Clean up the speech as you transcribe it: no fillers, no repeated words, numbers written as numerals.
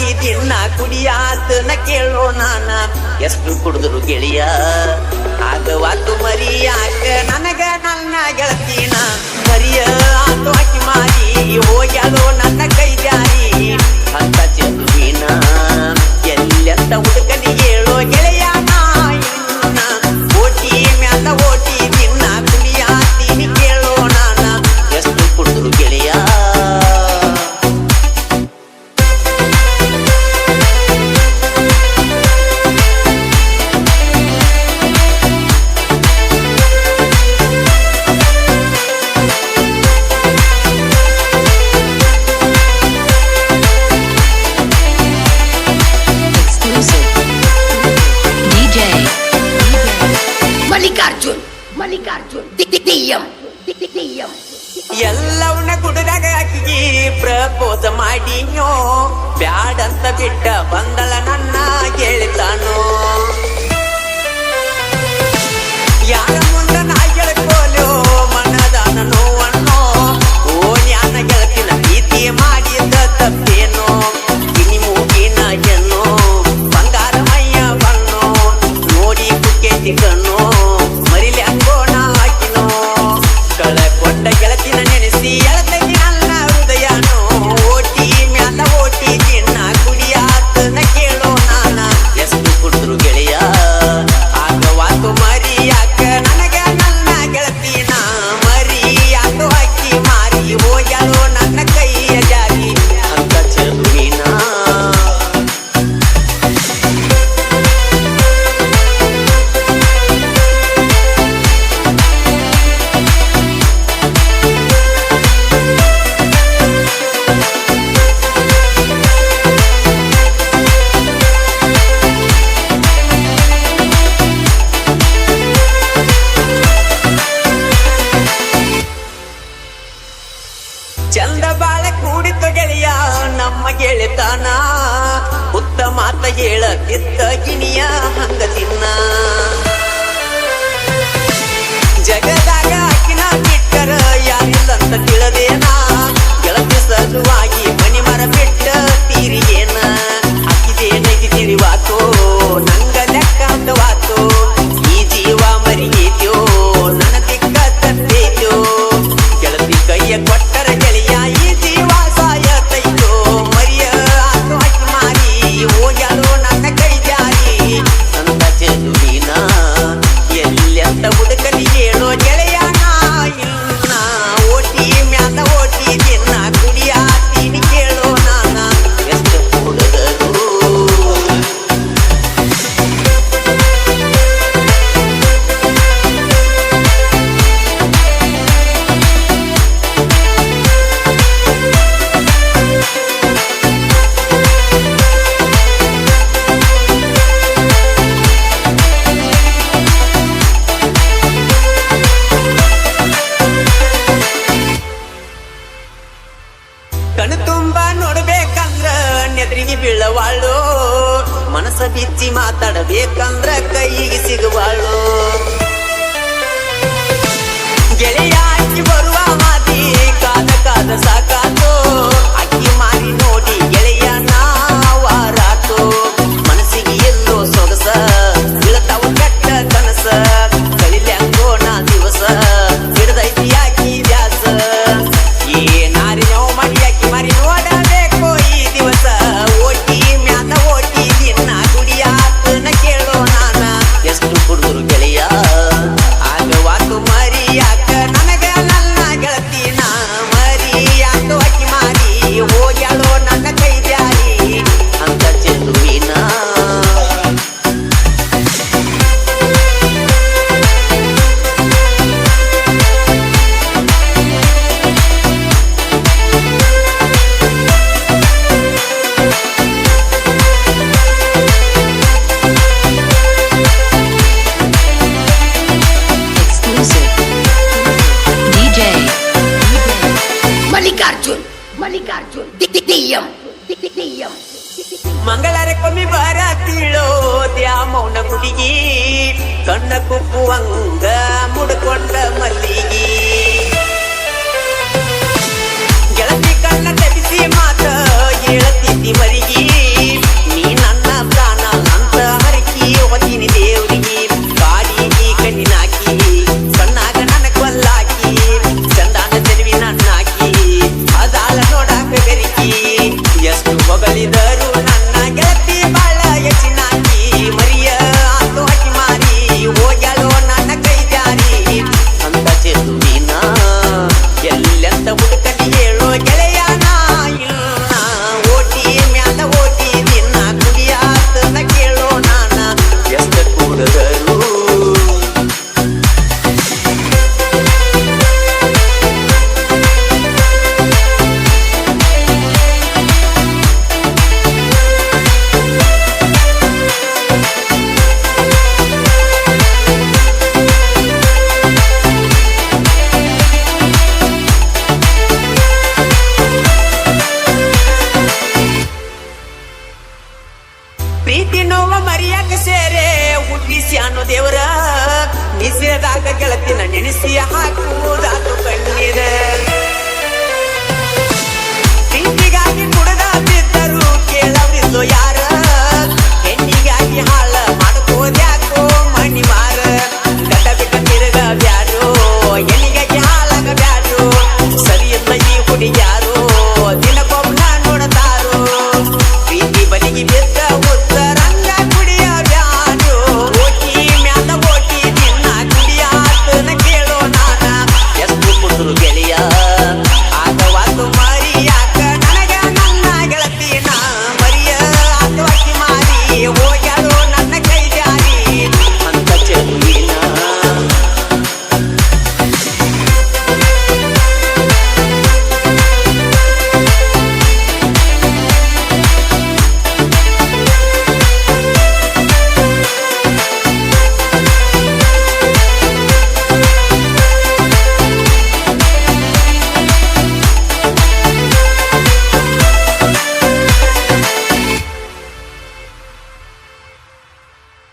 OT ದಿನ ಕುಡಿಯಾತನ ಕೇಳೋ ನಾನ ಎಷ್ಟು ಕುಡಿದ್ರು ಗೆಳೆಯ ಆಗವಾತು ಮರಿಯಾಕ ನನಗ ನನ್ನ ಗೆಳತಿನ ಮರಿಯ ಆತು ಹಾಕಿ ಮಾರಿ ಹೋಗ್ಯಾಲೋ ನನ್ನ ಕೈ ಜಾರಿ ಅಂತ ಚೆಲುವಿನ ಎಲ್ಲೆಂತ ಹುಡುಕಲಿ ಹೇಳೋ ಗೆಳೆಯ ನಾಯಿನ ಓಟಿ ಮ್ಯಾಲ ಓಟಿ ದಿನ ಕುಡಿಯಾತೀನಿ ಕೇಳೋ ನಾನ ಎಷ್ಟು ಕುಡಿದ್ರು ಗೆಳೆಯ ಎಲ್ಲವನ್ನ ಕುಡಿದಾಗ ಆಕಿಗೆ ಪ್ರಪೋಸ ಮಾಡಿನೋ ಬ್ಯಾಡಂತ ಬಿಟ್ಟ ಬಂದಳ ನನ್ನ ಗೆಳತಾನೋ ಯಾರ ಮುಂದ ನಾ ಗೆಳಕೋಲೋ ಮನದಾನ ನೋವನ್ನೋ ಓ ಜ್ಞಾನ ಗೆಳತಿನ ಪ್ರೀತಿ ಮಾಡಿದ ತಪ್ಪೇನೋ ಕಿನಿ ಮೂಗಿನ ಹೆಣ್ಣೋ ಬಂಗಾರ ಮೈಯ ಬಣ್ಣೋ ನೋಡಿ ಕುಕ್ಕೇತಿ ಕಣ್ಣೋ ಮರಿಲಿ ಅಂಗೋಣ ಹಾಕಿನೋ ಕಳ ಕೊಟ್ಟ ಗೆಳತಿನ ನೆನೆಸಿ ಎಳತಗಿ ನನ್ನ ಹೃದಯನೋ ಓಟಿ ಮ್ಯಾಲ ಓಟಿ ದಿನ ಕುಡಿಯಾತನ ಕೇಳೋ ನಾನ ಎಷ್ಟು ಕುಡಿದ್ರು ಗೆಳೆಯ ಆಗವಾತು ಮರಿಯಾಕ ನನಗ ನನ್ನ ಗೆಳತಿನ ಮರಿಯಾತು ಹಾಕಿ ಮಾರಿ ಹೋಗ್ಯಾಳೋ ನನ್ನ ಕೈಯ ಜಾರಿ ಅಂತ ಚೆಲುವಿನ ಚಂದ ಬಾಳ ಕೂಡಿತು ಗೆಳೆಯ ನಮ್ಮ ಗೆಳೆತನ ಉತ್ತ ಮಾತ ಹೇಳತಿದ್ದ ಗಿಣಿಯ ಹಂಗ ತಿನ್ನ ಜಗದಾಗ ಆಕಿನ ಬಿಟ್ಟರ ಯಾರಿಲ್ಲಂತ ತಿಳಿದೇನ ಗೆಳತಿ ಸಲುವಾಗಿ ಮನಿ ಮರ ಬಿಟ್ಟ ತೀರಿಯೇನ ಹಾಕಿದೇನಗಿ ತಿಳಿವಾತೋ ನಂಗ ಲೆಕ್ಕ ಅಂತವಾತೋ ಈ ಜೀವ ಮರಿಗೇತ್ಯೋ ನನ್ನ ದಿಕ್ಕ ತತ್ತೇತ್ಯೋ ಗೆಳತಿ ಕೈಯ ಕೊಟ್ಟರ ಗೆಳೆಯ ಈ ಜೀವ ಸಾಯತೈತೋ ಮರಿಯ ಆತು ಹಾಕಿ ಮಾರಿ ಹೋಗ್ಯಾಳೋ ನನ್ನ ಕೈ ಜಾರಿ ಅಂತ ಚೆಲುವಿನ ಎಲ್ಲೆಂತ ಹುಡುಕಲಿ ಹೇಳೋ ಗೆಳೆಯ ನಾಯಿನ ಓಟಿ ಮ್ಯಾಲ ಓಟಿ ದಿನ ಕುಡಿಯಾತೀನಿ ಕೇಳೋ ನಾನ ಎಷ್ಟು ಹುಡುಗರು ಕಣ್ಣು ತುಂಬ ನೋಡ್ಬೇಕಂದ್ರ ನೆದ್ರಿಗೆ ಬೀಳವಾಳು ಮನಸ ಬಿಚ್ಚಿ ಮಾತಾಡಬೇಕಂದ್ರ ಕೈಗೆ ಸಿಗುವಾಳು ಗೆಳೆಯ ಅಕ್ಕಿ ಬರುವ ಮಾತಿ ಕಾದ ಕಾದ ಸಾಕಾತೋ ಅಕ್ಕಿ ಮಾರಿ ನೋಡಿ ಗೆಳೆಯ ನಾವಾರಾತೋ ಮನಸ್ಸಿಗೆ ಎಲ್ಲೋ ಸೊಗಸ ಬೀಳತಾವ ಕೆಟ್ಟ ಕನಸ ಕಳಿಲೆ ಅಂಗೋಣ ದಿವಸ ಹಿಡ್ದೈತಿ ಆಕಿ ದ್ಯಾಸ ಏನಾರಿ ನೋವು ಮಾಡಿ ಆಕಿ ಮಾರಿ ನೋಡಬೇಕು ಈ ದಿವಸ ಓಟಿ ಮ್ಯಾಲ ಓಟಿ ದಿನ ಕುಡಿಯಾತನ ಕೇಳೋ ನಾನ ಎಷ್ಟು ಕುಡಿದ್ರು ಗೆಳೆಯ ಆಗವಾತು ಮರಿಯಾಕ ನನಗ ನನ್ನ ಗೆಳತಿನ ಮರಿಯಾತು ಹಾಕಿ ಮಾರಿ ಹೋಗ್ಯಾಳೋ ನನ್ನ ಕೈ ಜಾರಿ ಅಂತ ಚೆಲುವಿನ ಮಂಗಳರಕ್ಕೊಮ್ಮೆ ಬರತೀಳೋ ದ್ಯಾಮೌನ ಹುಡುಗಿ ಕಣ್ಣ ಕುಪ್ಪುವಂಗ ಮುಡ್ಕೊಂಡ ಮಲ್ಲಿಗಿ ಗೆಳತಿ ಕಣ್ಣ ತಪ್ಪಿಸಿ ಮಾತ ಹೇಳತಿದ್ದಿ ಮರಿಗಿ ಪ್ರೀತಿ ನೋವ ಮರಿಯಾಕ ಸೇರೆ ಹುಟ್ಟಿಸಿ ಅನ್ನೋ ದೇವರ ನಿಸಿರದಾಗ ಗೆಳತಿನ ನೆನೆಸಿ ಹಾಕುವುದಾತು ಕಣ್ಣೀರ